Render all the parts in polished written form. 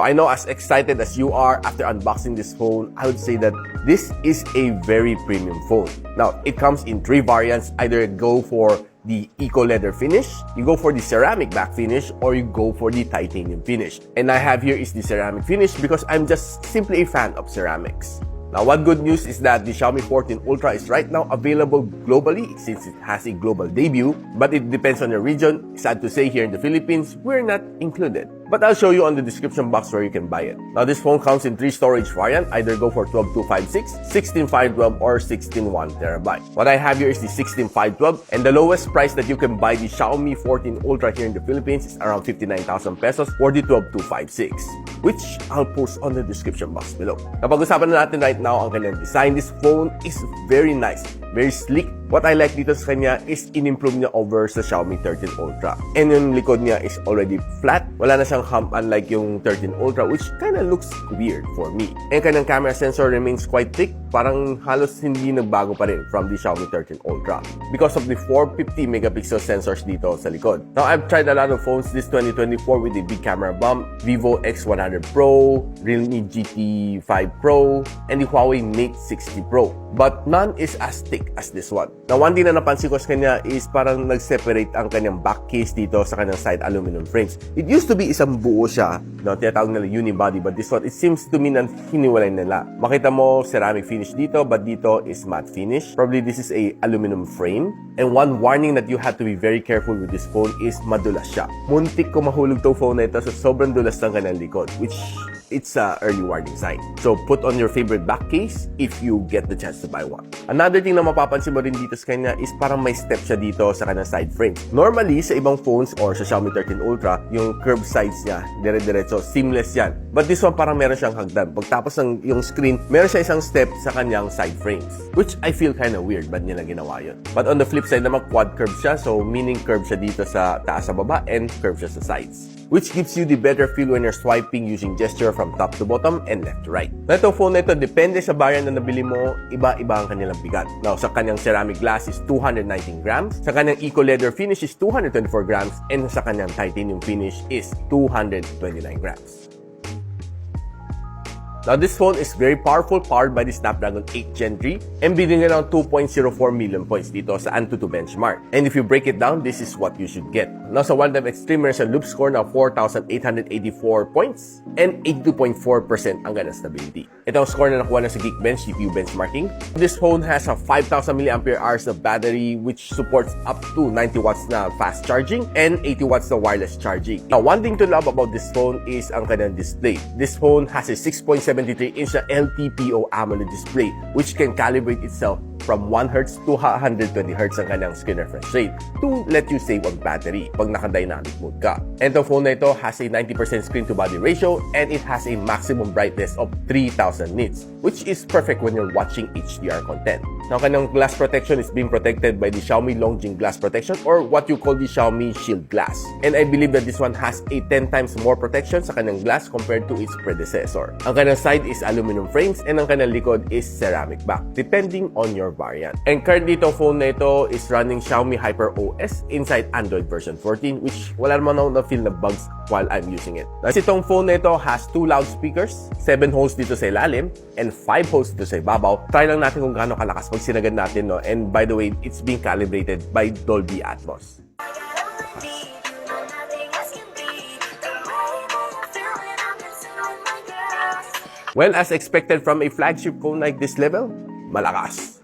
I know as excited as you are after unboxing this phone, I would say that this is a very premium phone. Now, it comes in 3 variants. Either go for the eco leather finish, you go for the ceramic back finish, or you go for the titanium finish. And I have here is the ceramic finish because I'm just simply a fan of ceramics. Now, one good news is that the Xiaomi 14 Ultra is right now available globally since it has a global debut, but it depends on the region. Sad to say, here in the Philippines, we're not included. But I'll show you on the description box where you can buy it. Now, this phone comes in 3 storage variants. Either go for 12256, 16512, or 161TB. What I have here is the 16512, and the lowest price that you can buy the Xiaomi 14 Ultra here in the Philippines is around 59,000 pesos for the 12256, which I'll post on the description box below. Napag-usapan na natin right now ang kanyang design. This phone is very nice, very sleek. What I like dito sa kanya is in-improve niya over sa Xiaomi 13 Ultra. And yung likod niya is already flat. Wala na siyang hump unlike yung 13 Ultra, which kinda looks weird for me. And kanyang camera sensor remains quite thick. Parang halos hindi nagbago pa rin from the Xiaomi 13 Ultra because of the 450 megapixel sensors dito sa likod. Now, I've tried a lot of phones this 2024 with the big camera bump, Vivo X100 Pro, Realme GT5 Pro, and the Huawei Mate 60 Pro. But none is as thick as this one. Now, one thing na napansin ko sa kanya is parang nag-separate ang kanyang back case dito sa kanyang side aluminum frames. It used to be isang buo siya, no, tinatawag nila unibody, but this one, it seems to me na hiniwalay nila. Makita mo ceramic finish dito, but dito is matte finish. Probably this is a aluminum frame. And one warning that you have to be very careful with this phone is madulas siya. Muntik ko mahulog tong phone na ito, so sobrang dulas ng kanyang likod, which it's a early warning sign. So put on your favorite back case if you get the chance to buy one. Another thing na mapapansin mo rin dito sa kanya is parang may step siya dito sa kanyang side frames. Normally, sa ibang phones or sa Xiaomi 13 Ultra, yung curved sides niya, dire-diretso, seamless yan. But this one parang meron siyang hagdan. Pagtapos ng yung screen, meron siya isang step sa kanyang side frames, which I feel kinda weird, ba't nila ginawa yun? But on the flip side naman, quad curve siya, so meaning curve siya dito sa taas sa baba and curve siya sa sides, which gives you the better feel when you're swiping using gesture from top to bottom and left to right. Na itong phone na ito, depende sa variant na nabili mo, iba-iba ang kanilang bigat. Now, sa kanyang ceramic glass is 219 grams, sa kanyang eco leather finish is 224 grams, and sa kanyang titanium finish is 229 grams. Now, this phone is very powerful, powered by the Snapdragon 8 Gen 3, and bidding around 2.04 million points dito sa Antutu benchmark. And if you break it down, this is what you should get. Now, sa One Dev Extreme, meron siya loop score na 4,884 points and 82.4% ang gana stability. Ito ang score na nakuha na sa Geekbench CPU benchmarking. This phone has a 5,000 mAh na battery, which supports up to 90 watts na fast charging and 80 watts na wireless charging. Now, one thing to love about this phone is ang kanyang display. This phone has a 6.73-inch na LTPO AMOLED display, which can calibrate itself from 1 Hz to 120 Hz ang kanyang screen refresh rate to let you save on battery pag naka-dynamic mode ka. And the phone na ito has a 90% screen-to-body ratio, and it has a maximum brightness of 3000 nits, which is perfect when you're watching HDR content. Now, kanyang glass protection is being protected by the Xiaomi Longjing Glass Protection, or what you call the Xiaomi Shield Glass. And I believe that this one has a 10 times more protection sa kanyang glass compared to its predecessor. Ang kanyang side is aluminum frames, and ang kanyang likod is ceramic back, depending on your variant. And currently, itong phone na ito is running Xiaomi Hyper OS inside Android version 14, which wala naman ako na-feel na bugs while I'm using it. Kasi itong phone na ito has 2 loudspeakers, 7 holes dito sa ilalim, and 5 holes dito sa ibabaw. Try lang natin kung gaano kalakas pag sinagad natin, no? And by the way, it's being calibrated by Dolby Atmos. Well, as expected from a flagship phone like this level, malakas.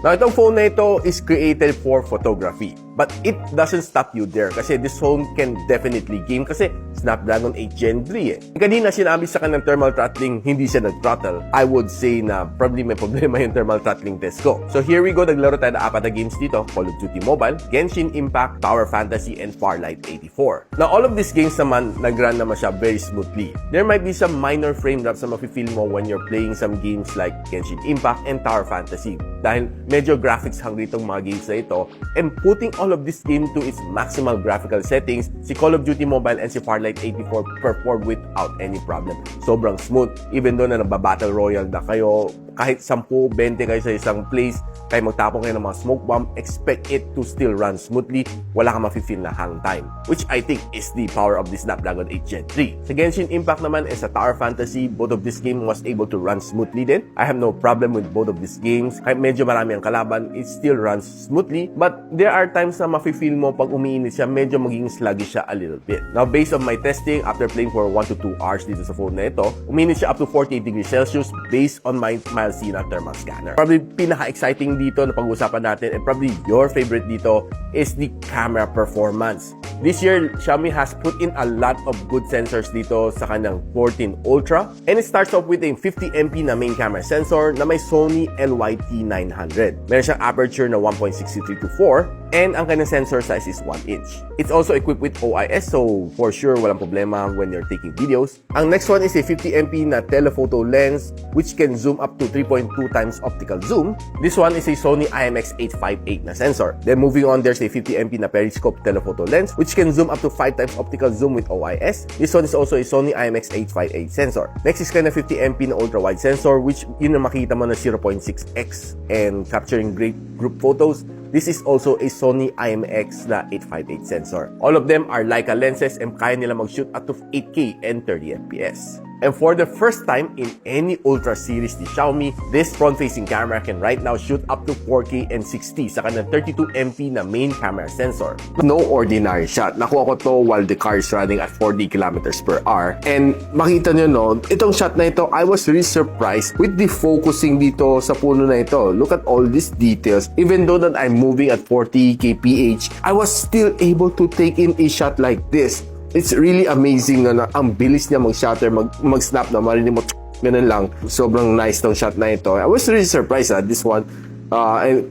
Now, itong phone na ito is created for photography. But it doesn't stop you there kasi this phone can definitely game kasi Snapdragon 8 Gen 3 eh. Kanina sinabi sa kanyang thermal throttling, hindi siya nag-throttle. I would say na probably may problema yung thermal throttling test ko. So here we go, naglaro tayo ng 4 na games dito: Call of Duty Mobile, Genshin Impact, Tower Fantasy, and Farlight 84. Now, all of these games naman, nag-run naman siya very smoothly. There might be some minor frame drops na mafe-feel mo when you're playing some games like Genshin Impact and Tower Fantasy. Dahil medyo graphics hungry itong mga games na ito, and putting all of this game to its maximal graphical settings, si Call of Duty Mobile and si Farlight 84 perform without any problem. Sobrang smooth. Even though na nagba-battle royale na kayo, kahit 10-20 kayo sa isang place, kaya magtapon kayo ng mga smoke bomb, expect it to still run smoothly. Wala kang mafe-feel na hang time, which I think is the power of the Snapdragon 8 Gen 3. Sa Genshin Impact naman and sa Tower Fantasy, both of this game was able to run smoothly din. I have no problem with both of these games. Kahit medyo marami ang kalaban, it still runs smoothly. But there are times na mafe-feel mo pag umiinit siya, medyo maging sluggish siya a little bit. Now, based on my testing, after playing for 1 to 2 hours dito sa phone na ito, umiinit siya up to 48 degrees Celsius based on my mild Sina thermal scanner. Probably pinaka-exciting dito na pag-uusapan natin and probably your favorite dito is the camera performance. This year, Xiaomi has put in a lot of good sensors dito sa kanyang 14 Ultra. And it starts off with a 50MP na main camera sensor na may Sony LYT900. Meron siyang aperture na 1.63 to 4 and ang kanyang sensor size is 1 inch. It's also equipped with OIS, so for sure walang problema when you're taking videos. Ang next one is a 50MP na telephoto lens which can zoom up to 3.2 times optical zoom. This one is a Sony IMX858 na sensor. Then moving on, there's a 50MP na periscope telephoto lens which can zoom up to 5 times optical zoom with OIS. This one is also a Sony IMX858 sensor. Next is kind of 50MP na ultra-wide sensor which yun na makita mo na 0.6x and capturing great group photos. This is also a Sony IMX na 858 sensor. All of them are Leica lenses and kaya nila mag-shoot up to 8K and 30 FPS. And for the first time in any Ultra series ni Xiaomi, this front-facing camera can right now shoot up to 4K and 60 sa kanyang 32MP na main camera sensor. No ordinary shot. Nakuha ko to while the car is running at 40 kilometers per hour. And makita nyo no, itong shot na ito, I was really surprised with the focusing dito sa puno na ito. Look at all these details. Even though that I'm moving at 40 kph, I was still able to take in a shot like this. It's really amazing na ang bilis niya mag-shutter, mag-snap na marinig mo, ganun lang. Sobrang nice tong shot na ito. I was really surprised at this one.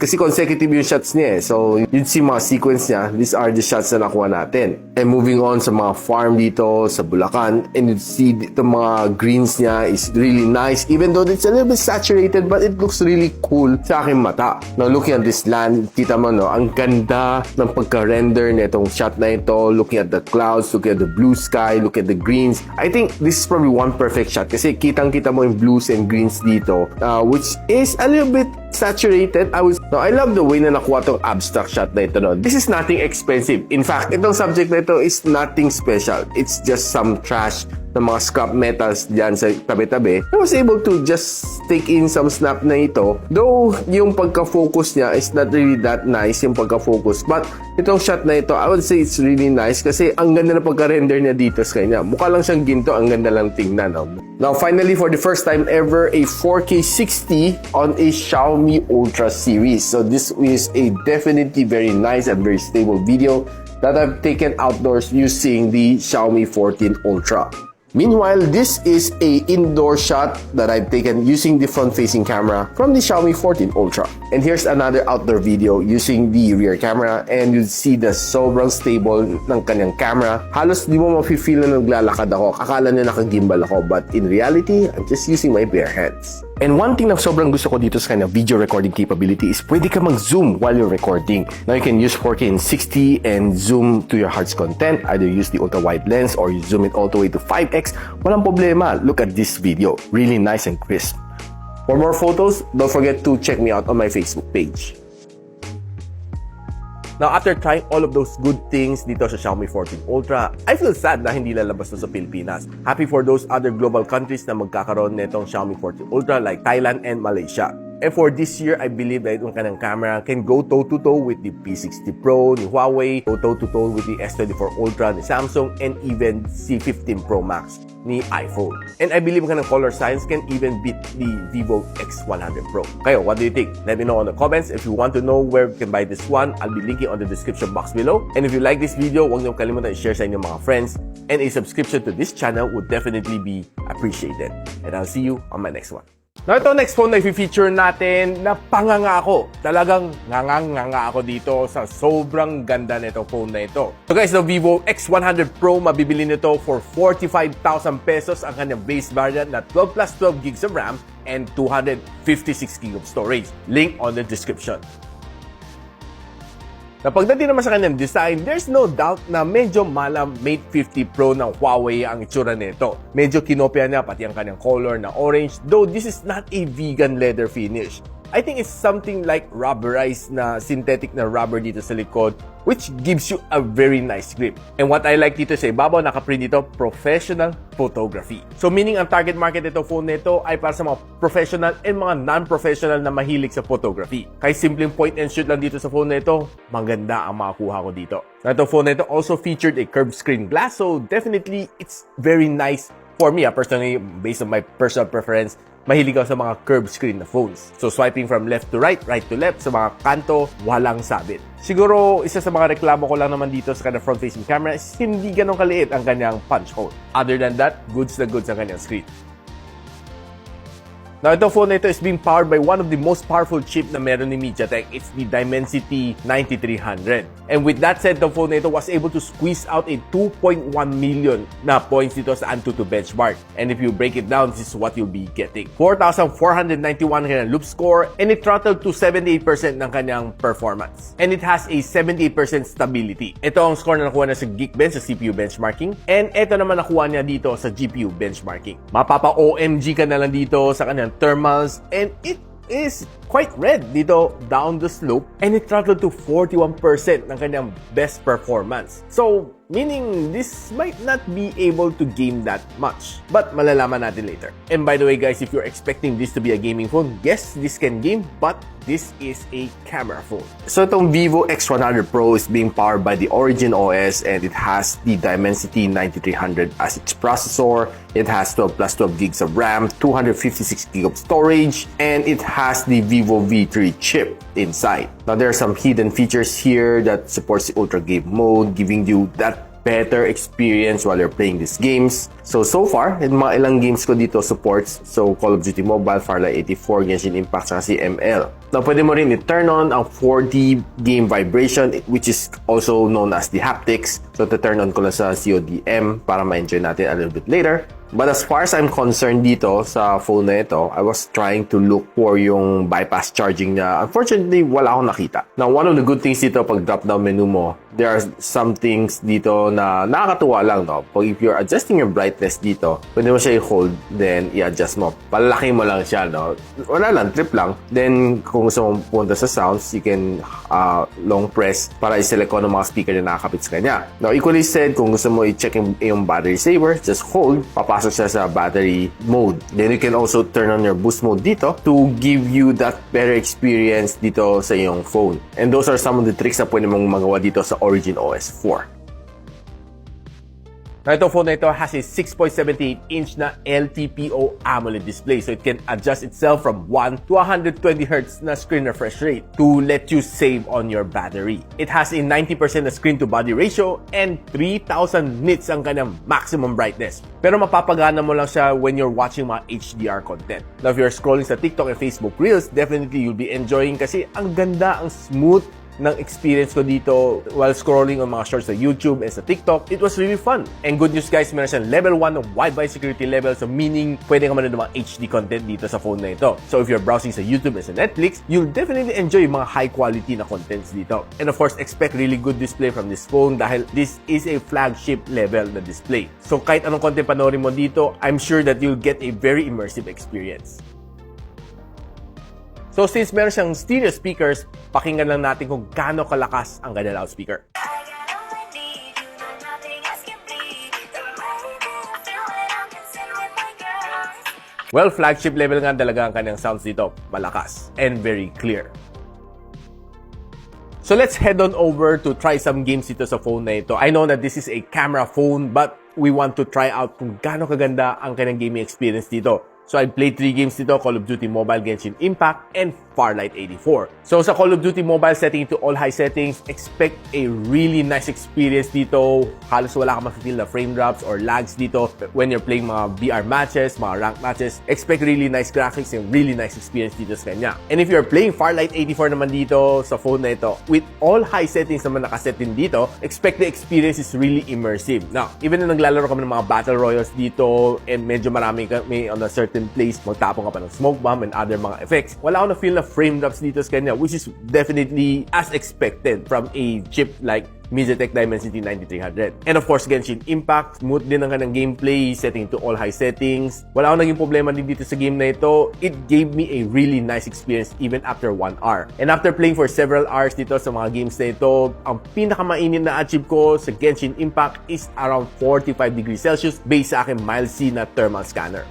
Kasi consecutive yung shots niya eh. So, you'd see mga sequence niya. These are the shots na nakuha natin. And moving on sa mga farm dito sa Bulacan, and you'd see the mga greens niya is really nice. Even though it's a little bit saturated, but it looks really cool sa aking mata. Now, looking at this land, kita mo no, ang ganda ng pagka-render nitong shot na ito. Looking at the clouds, looking at the blue sky, look at the greens. I think this is probably one perfect shot kasi kitang-kita mo yung blues and greens dito, which is a little bit saturated. I love the way na nakuha tong abstract shot na ito. No? This is nothing expensive. In fact, itong subject na ito is nothing special. It's just some trash ng mga scrap metals dyan sa tabi-tabi. I was able to just take in some snap na ito. Though, yung pagka-focus niya is not really that nice, yung pagka-focus. But, itong shot na ito, I would say it's really nice kasi ang ganda na pagka-render niya dito sa kanya. Mukha lang siyang ginto, ang ganda lang tingnan. No? Now, finally, for the first time ever, a 4K 60 on a Xiaomi Ultra series. So, this is a definitely very nice and very stable video that I've taken outdoors using the Xiaomi 14 Ultra. Meanwhile, this is a indoor shot that I've taken using the front-facing camera from the Xiaomi 14 Ultra. And here's another outdoor video using the rear camera and you'll see the sobrang stable ng kanyang camera. Halos di mo mafe-feel na naglalakad ako. Akala na nakagimbal ako, but in reality, I'm just using my bare hands. And one thing na sobrang gusto ko dito sa kanya video recording capability is pwede ka mag-zoom while you're recording. Now you can use 4K and 60 and zoom to your heart's content. Either use the ultra-wide lens or you zoom it all the way to 5x. Walang problema. Look at this video. Really nice and crisp. For more photos, don't forget to check me out on my Facebook page. Now, after trying all of those good things dito sa Xiaomi 14 Ultra, I feel sad na hindi lalabas to sa Pilipinas. Happy for those other global countries na magkakaroon nitong Xiaomi 14 Ultra like Thailand and Malaysia. And for this year, I believe that itong kanang camera can go toe-to-toe with the P60 Pro ni Huawei, go toe-to-toe with the S24 Ultra ni Samsung, and even C15 Pro Max ni iPhone. And I believe kanang color science can even beat the Vivo X100 Pro. Kayo, what do you think? Let me know in the comments. If you want to know where you can buy this one, I'll be linking on the description box below. And if you like this video, huwag niyo kalimutan i-share sa inyong mga friends. And a subscription to this channel would definitely be appreciated. And I'll see you on my next one. Now, ito next phone na i-feature natin na panganga ako. Talagang nganga ako dito sa sobrang ganda nito phone na ito. So guys, the Vivo X100 Pro, mabibili nito for 45,000 pesos ang kanyang base variant na 12 plus 12 gigs of RAM and 256 gigs of storage. Link on the description. Na pagdating naman sa kanyang design, there's no doubt na medyo malam Mate 50 Pro ng Huawei ang itsura nito. Medyo kinopya niya pati ang kanyang color na orange, though this is not a vegan leather finish. I think it's something like rubberized na synthetic na rubber dito sa likod, which gives you a very nice grip. And what I like dito sa ibabaw, nakaprint dito, professional photography. So meaning ang target market nito phone nito ay para sa mga professional and mga non-professional na mahilig sa photography. Kahit simpleng point and shoot lang dito sa phone nito, maganda ang makukuha ko dito. Now, ito phone nito also featured a curved screen glass, so definitely it's very nice for me. Personally, based on my personal preference, mahilig ako sa mga curved screen na phones. So swiping from left to right, right to left, sa mga kanto, walang sabit. Siguro, isa sa mga reklamo ko lang naman dito sa kanyang front-facing camera is hindi ganun kaliit ang kanyang punch hole. Other than that, goods na goods ang kanyang screen. Now, itong phone na ito is being powered by one of the most powerful chip na meron ni MediaTek. It's the Dimensity 9300. And with that said, itong phone na ito was able to squeeze out a 2.1 million na points dito sa Antutu benchmark. And if you break it down, this is what you'll be getting. 4,491 kanyang loop score, and it throttled to 78% ng kanyang performance. And it has a 78% stability. Ito ang score na nakuha na sa Geekbench sa CPU benchmarking. And ito naman nakuha niya dito sa GPU benchmarking. Mapapa-OMG ka na lang dito sa kanyang thermals, and it is quite red dito down the slope, and it throttled to 41% ng kanyang best performance. So, meaning this might not be able to game that much, but malalaman natin later. And by the way guys, if you're expecting this to be a gaming phone, yes, this can game, but this is a camera phone. So itong Vivo X100 Pro is being powered by the Origin OS, and it has the Dimensity 9300 as its processor. It has 12 plus 12 gigs of RAM, 256 gigs of storage, and it has the Vivo V3 chip inside. Now there are some hidden features here that supports the ultra game mode, giving you that better experience while you're playing these games. So far, in mga ilang games ko dito supports. So, Call of Duty Mobile, Farlight 84, Genshin Impact, saka si ML. Now, pwede mo rin i-turn on ang 4D game vibration, which is also known as the haptics. So, to-turn on ko lang sa CODM para ma-enjoy natin a little bit later. But as far as I'm concerned dito sa phone na ito, I was trying to look for yung bypass charging na unfortunately wala akong nakita. Now, one of the good things dito pag drop-down menu mo, there are some things dito na nakakatuwa lang, no? Pag if you're adjusting your brightness dito, pwede mo siya i-hold, then i-adjust mo. Palaki mo lang siya, no? Wala lang, trip lang. Then, kung gusto mong punta sa sounds, you can long press para i-select ko ng mga speaker na nakakapit sa kanya. Now, equally said, kung gusto mo i-check yung battery saver, just hold, papasok siya sa battery mode. Then, you can also turn on your boost mode dito to give you that better experience dito sa iyong phone. And those are some of the tricks na pwede mong magawa dito sa Origin OS 4. Now, itong phone na ito has a 6.78-inch na LTPO AMOLED display, so it can adjust itself from 1 to 120 Hz na screen refresh rate to let you save on your battery. It has a 90% na screen-to-body ratio and 3,000 nits ang kanyang maximum brightness. Pero mapapagana mo lang siya when you're watching mga HDR content. Now, if you're scrolling sa TikTok and Facebook Reels, definitely you'll be enjoying kasi ang ganda, ang smooth ng experience ko dito while scrolling on mga shorts sa YouTube and sa TikTok. It was really fun. And good news guys, meron siyang level 1 ng Wi-Fi security level, so meaning pwede ka manood ng mga HD content dito sa phone na ito. So if you're browsing sa YouTube and sa Netflix, you'll definitely enjoy mga high quality na contents dito. And of course, expect really good display from this phone dahil this is a flagship level na display. So kahit anong content panoorin mo dito, I'm sure that you'll get a very immersive experience. So since meron siyang stereo speakers, pakinggan lang natin kung gaano kalakas ang kanyang loudspeaker. Well, flagship level nga talaga ang kanyang sounds dito. Malakas and very clear. So let's head on over to try some games dito sa phone na ito. I know that this is a camera phone, but we want to try out kung gaano kaganda ang kanyang gaming experience dito. So I played 3 games dito, Call of Duty Mobile, Genshin Impact, and Farlight 84. So sa Call of Duty Mobile, setting to all high settings, expect a really nice experience dito. Halos wala ka ma-feel na frame drops or lags dito when you're playing mga VR matches, mga ranked matches. Expect really nice graphics and really nice experience dito sa kanya. And if you're playing Farlight 84 naman dito sa phone na ito, with all high settings naman nakaset din dito, expect the experience is really immersive. Now, even na naglalaro kami ng mga battle royals dito and medyo marami kami on a certain place, magtapon ka pa ng smoke bomb and other mga effects, wala akong na-feel na frame drops dito sa kanya, which is definitely as expected from a chip like MediaTek Dimensity 9300. And of course, Genshin Impact, smooth din ang kanang gameplay, setting to all high settings. Wala akong naging problema din dito sa game na ito. It gave me a really nice experience even after 1 hour. And after playing for several hours dito sa mga games na ito, ang pinakamainit na achieve ko sa Genshin Impact is around 45 degrees Celsius based sa aking mild C na thermal scanner.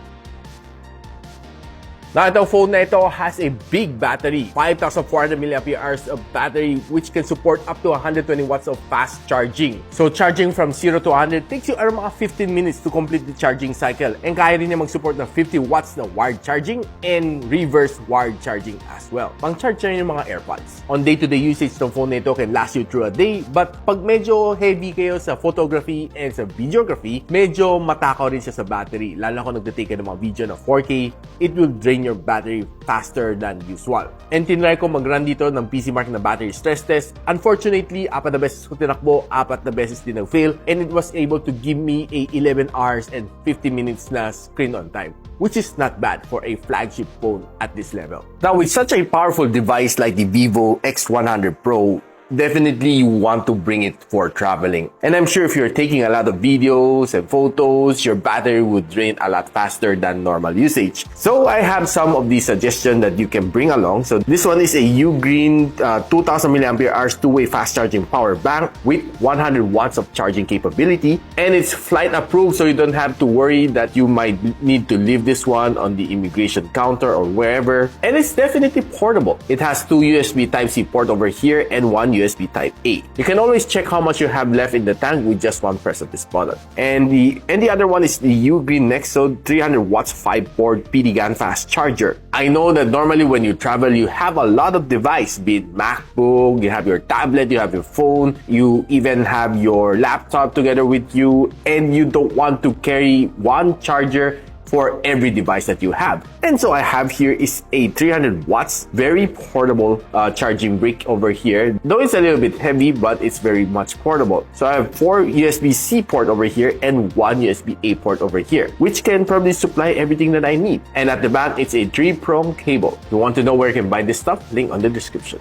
Now, itong phone na ito has a big battery, 5,400 mAh of battery, which can support up to 120 watts of fast charging. So, charging from 0 to 100 takes you around mga 15 minutes to complete the charging cycle. And kaya rin niya mag-support ng 50 watts na wired charging and reverse wired charging as well. Pang-charge na rin yung mga AirPods. On day-to-day usage, itong phone na ito can last you through a day. But pag medyo heavy kayo sa photography and sa videography, medyo matakaw rin siya sa battery. Lalo kung nagtitake ka ng mga video na 4K, it will drain your battery faster than usual. And tinry ko mag-run dito ng PC Mark na battery stress test. Unfortunately, 4 na beses ko tinakbo, 4 na beses din nag-fail, and it was able to give me a 11 hours and 50 minutes na screen on time, which is not bad for a flagship phone at this level. Now, with such a powerful device like the Vivo X100 Pro, definitely you want to bring it for traveling. And I'm sure if you're taking a lot of videos and photos, your battery would drain a lot faster than normal usage. So I have some of these suggestions that you can bring along. So this one is a Ugreen 2000 mAh two-way fast charging power bank with 100 watts of charging capability. And it's flight approved, so you don't have to worry that you might need to leave this one on the immigration counter or wherever. And it's definitely portable. It has 2 USB Type-C port over here and 1 USB Type-A. You can always check how much you have left in the tank with just one press of this button. And the other one is the Ugreen Nexo 300 watts 5-port PD GaN fast charger. I know that normally when you travel, you have a lot of device, be it MacBook, you have your tablet, you have your phone, you even have your laptop together with you, and you don't want to carry one charger for every device that you have. And so I have here is a 300 watts, very portable charging brick over here. Though it's a little bit heavy, but it's very much portable. So I have 4 USB-C port over here and 1 USB-A port over here, which can probably supply everything that I need. And at the back, it's a 3-prong cable. If you want to know where you can buy this stuff, link on the description.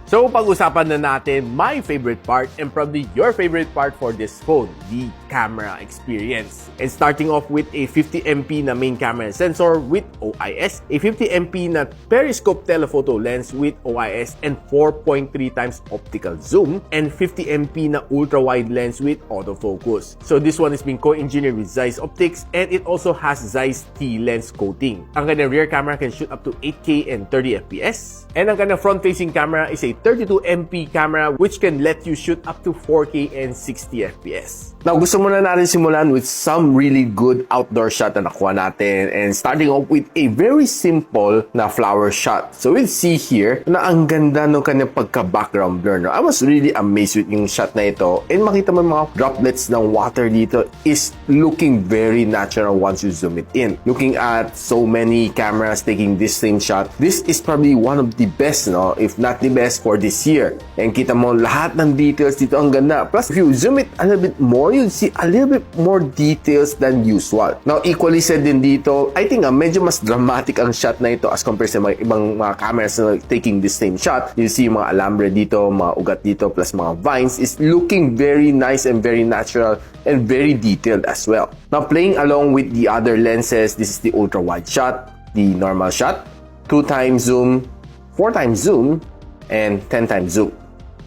So, pag-usapan na natin my favorite part and probably your favorite part for this phone, the camera experience. And starting off with a 50MP na main camera sensor with OIS, a 50MP na periscope telephoto lens with OIS and 4.3 times optical zoom, and 50MP na ultra-wide lens with autofocus. So, this one is being co-engineered with Zeiss Optics, and it also has Zeiss T lens coating. Ang kanyang rear camera can shoot up to 8K and 30 FPS. And ang kanyang front-facing camera is a 32MP camera which can let you shoot up to 4K and 60 FPS. Now, gusto muna natin simulan with some really good outdoor shot na nakuha natin, and starting off with a very simple na flower shot. So we'll see here na ang ganda ng kanyang pagka-background blur. No? I was really amazed with yung shot na ito, and makita mo mga droplets ng water dito is looking very natural once you zoom it in. Looking at so many cameras taking this same shot, this is probably one of the best, no? If not the best for this year. And kita mo lahat ng details dito, ang ganda. Plus, if you zoom it a little bit more, you'll see a little bit more details than usual. Now, equally said din dito, I think medyo mas dramatic ang shot na ito as compared sa mga ibang mga cameras na taking this same shot. You see mga alambre dito, mga ugat dito, plus mga vines is looking very nice and very natural and very detailed as well. Now, playing along with the other lenses, this is the ultra-wide shot, the normal shot, 2 times zoom, 4 times zoom, and 10 times zoom.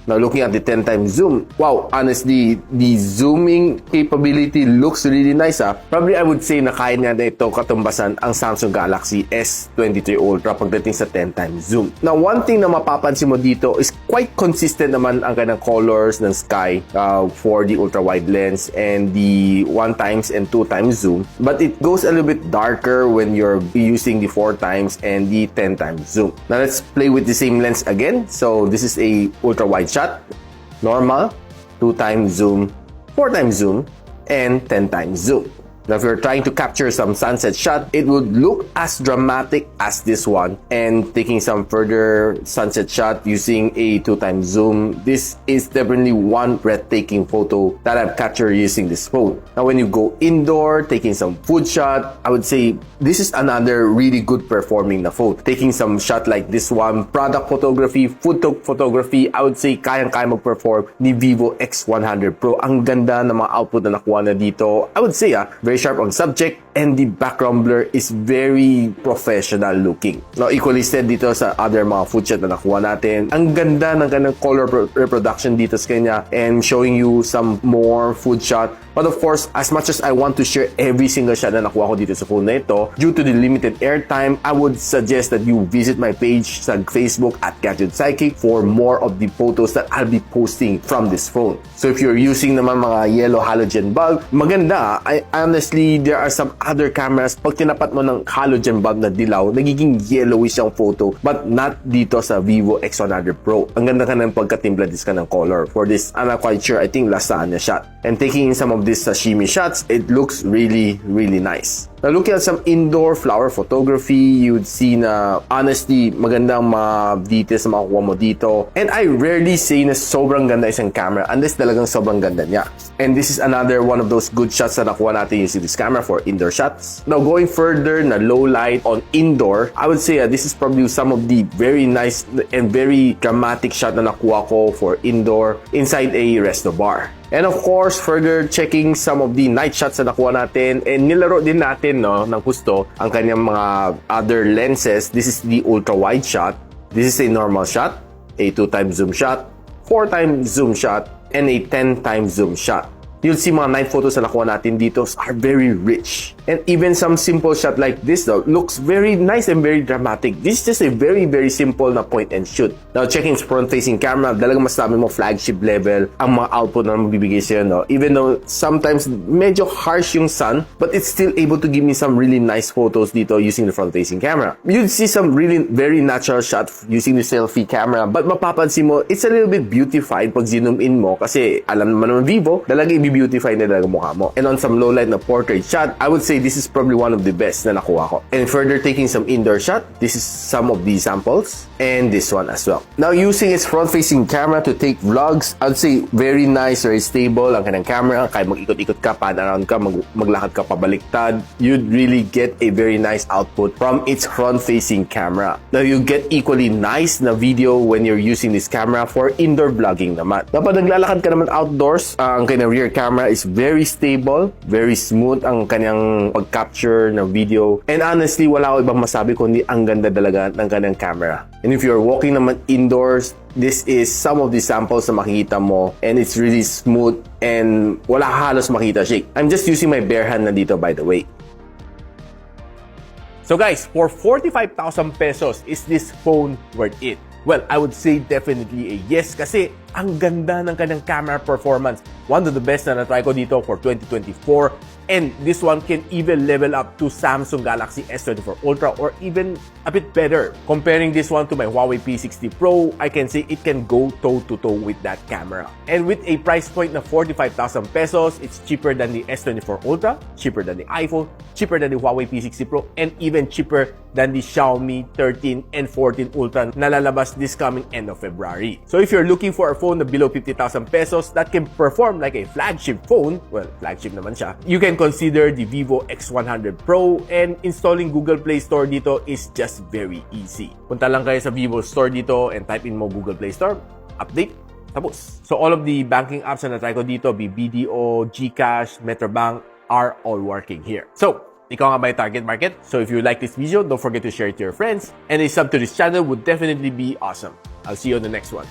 Now, looking at the 10 times zoom, wow, honestly, the zooming capability looks really nice. Probably, I would say na kaya nga na ito katumbasan ang Samsung Galaxy S23 Ultra pagdating sa 10 times zoom. Now, one thing na mapapansin mo dito is quite consistent naman ang kanyang colors ng sky for the ultra-wide lens and the 1 times and 2 times zoom. But it goes a little bit darker when you're using the 4 times and the 10 times zoom. Now, let's play with the same lens again. So, this is a ultra-wide shot. Normal, 2 times zoom, 4 times zoom, and 10 times zoom. Now, if you're trying to capture some sunset shot, it would look as dramatic as this one. And taking some further sunset shot using a 2x zoom, this is definitely one breathtaking photo that I've captured using this phone. Now, when you go indoor, taking some food shot, I would say this is another really good performing na phone. Taking some shot like this one, product photography, food photography, I would say kayang-kaya mag-perform ni Vivo X100 Pro. Ang ganda ng mga output na nakuha na dito. I would say very sharp on subject, and the background blur is very professional looking. Now, equally said dito sa other mga food shot na nakuha natin. Ang ganda ng kanyang color reproduction dito sa kanya, and showing you some more food shot. But of course, as much as I want to share every single shot na nakuha ko dito sa phone na ito, due to the limited airtime, I would suggest that you visit my page sa Facebook at Gadget Psychic for more of the photos that I'll be posting from this phone. So if you're using naman mga yellow halogen bulb, maganda. Honestly, there are some other cameras, pag tinapat mo ng halogen bulb na dilaw, nagiging yellowish ang photo, but not dito sa Vivo X100 Pro. Ang ganda ka ng pagkatimpla ka ng color. For this, I'm not quite sure, I think last na shot. And taking some of these sashimi shots, it looks really, really nice. Now, looking at some indoor flower photography, you'd see na honestly, magandang mga details na makukuha mo dito. And I rarely say na sobrang ganda isang camera unless talagang sobrang ganda niya. And this is another one of those good shots na nakuha natin using this camera for indoor shots. Now, going further na low light on indoor, I would say this is probably some of the very nice and very dramatic shot na nakuha ko for indoor inside a resto bar. And of course, further checking some of the night shots na nakuha natin, and nilaro din natin ng gusto ang kanyang mga other lenses. This is the ultra-wide shot. This is a normal shot, a 2x zoom shot, 4x zoom shot, and a 10x zoom shot. You'll see mga night photos na nakuha natin dito are very rich. And even some simple shot like this though looks very nice and very dramatic. This is just a very, very simple na point and shoot. Now, checking front-facing camera, talagang masabi mo flagship level ang mga output na mabibigay sa'yo, no? Even though sometimes medyo harsh yung sun, but it's still able to give me some really nice photos dito using the front-facing camera. You'd see some really very natural shot using the selfie camera, but mapapansin mo, it's a little bit beautified pag zoom in mo kasi alam naman Vivo, talagang beautify na talaga mukha mo. And on some low light na portrait shot, I would say this is probably one of the best na nakuha ko. And further taking some indoor shot, this is some of the samples, and this one as well. Now, using its front-facing camera to take vlogs, I would say very nice, very stable ang kanyang camera. Kahit mag-ikot-ikot ka, pan around ka, maglakad ka pabaliktad, you'd really get a very nice output from its front-facing camera. Now, you get equally nice na video when you're using this camera for indoor vlogging naman. Kapag naglalakad ka naman outdoors, ang kanyang rear camera is very stable, very smooth ang kanyang pag-capture ng video. And honestly, wala ko ibang masabi kundi ang ganda talaga ng kanyang camera. And if you're walking naman indoors, this is some of the samples na makikita mo, and it's really smooth and wala halos makita shake. I'm just using my bare hand na dito, by the way. So guys, for 45,000 pesos, is this phone worth it? Well, I would say definitely a yes kasi ang ganda ng kanyang camera performance. One of the best na na-try ko dito for 2024. And this one can even level up to Samsung Galaxy S24 Ultra or even a bit better. Comparing this one to my Huawei P60 Pro, I can say it can go toe-to-toe with that camera. And with a price point na 45,000 pesos, it's cheaper than the S24 Ultra, cheaper than the iPhone, cheaper than the Huawei P60 Pro, and even cheaper than the Xiaomi 13 and 14 Ultra na lalabas this coming end of February. So if you're looking for a phone na below 50,000 pesos that can perform like a flagship phone, well, flagship naman siya, you can consider the Vivo X100 Pro, and installing Google Play Store dito is just very easy. Punta lang kayo sa Vivo Store dito and type in mo Google Play Store, update, tapos. So all of the banking apps na natry ko dito, BDO, GCash, Metrobank, are all working here. So, ikaw nga ba yung target market? So if you like this video, don't forget to share it to your friends, and a sub to this channel would definitely be awesome. I'll see you on the next one.